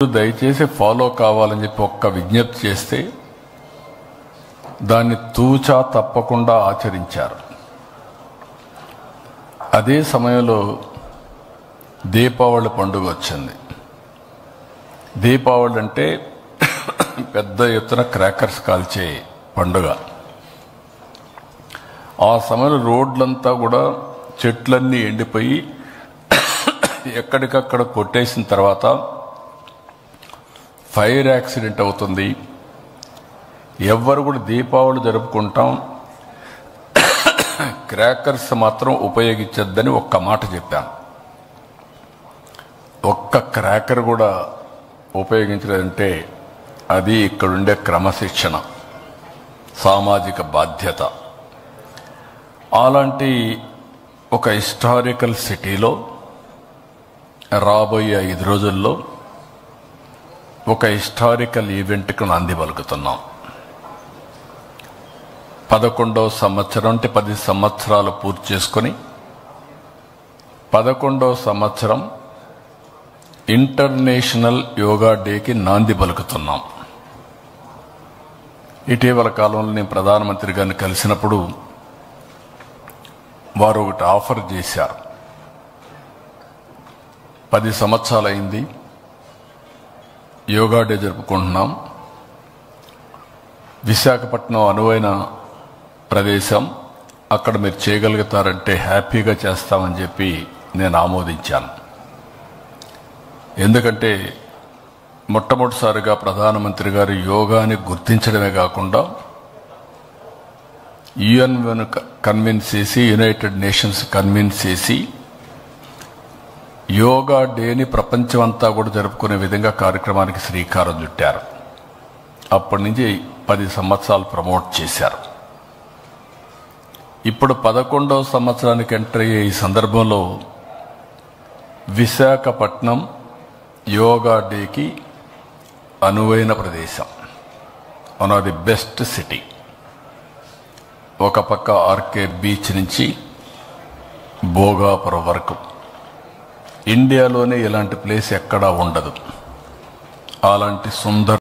దయచేసి ఫాలో కావాలని చెప్పి ఒక్క విజ్ఞప్తి చేస్తే దాన్ని తూచా తప్పకుండా ఆచరించారు. అదే సమయంలో దీపావళి పండుగ వచ్చింది. దీపావళి అంటే పెద్ద ఎత్తున క్రాకర్స్ కాల్చే పండుగ. ఆ సమయంలో రోడ్లంతా కూడా చెట్లన్నీ ఎండిపోయి ఎక్కడికక్కడ కొట్టేసిన తర్వాత ఫైర్ యాక్సిడెంట్ అవుతుంది. ఎవ్వరు కూడా దీపావళి జరుపుకుంటాం, క్రాకర్స్ మాత్రం ఉపయోగించొద్దని ఒక్క మాట చెప్పాను. ఒక్క క్రాకర్ కూడా ఉపయోగించలేదంటే అది ఇక్కడుండే క్రమశిక్షణ, సామాజిక బాధ్యత. అలాంటి ఒక హిస్టారికల్ సిటీలో రాబోయే 5 రోజుల్లో ఒక హిస్టారికల్ ఈవెంట్కు నాంది పలుకుతున్నాం. 11వ సంవత్సరం అంటే 10 సంవత్సరాలు పూర్తి చేసుకొని 11వ సంవత్సరం ఇంటర్నేషనల్ యోగా డేకి నాంది పలుకుతున్నాం. ఇటీవల కాలంలో నేను ప్రధానమంత్రి గారిని కలిసినప్పుడు వారు ఒకటి ఆఫర్ చేశారు. 10 సంవత్సరాలు అయింది, యోగా డే జరుపుకుంటున్నాం. విశాఖపట్నం అనువైన ప్రదేశం, అక్కడ మీరు చేయగలుగుతారంటే హ్యాపీగా చేస్తామని చెప్పి నేను ఆమోదించాను. ఎందుకంటే మొట్టమొదటిసారిగా ప్రధానమంత్రి గారు యోగాని గుర్తించడమే కాకుండా UN కన్విన్స్ చేసి, యునైటెడ్ నేషన్స్ కన్విన్స్ చేసి యోగా డేని ప్రపంచమంతా కూడా జరుపుకునే విధంగా కార్యక్రమానికి శ్రీకారం చుట్టారు. అప్పటి నుంచి 10 సంవత్సరాలు ప్రమోట్ చేశారు. ఇప్పుడు 11వ సంవత్సరానికి ఎంటర్ అయ్యే ఈ సందర్భంలో విశాఖపట్నం యోగా డేకి అనువైన ప్రదేశం, one of the best city. ఒక పక్క ఆర్కే బీచ్ నుంచి భోగాపురం వరకు ఇండియాలోనే ఇలాంటి ప్లేస్ ఎక్కడా ఉండదు. అలాంటి సుందర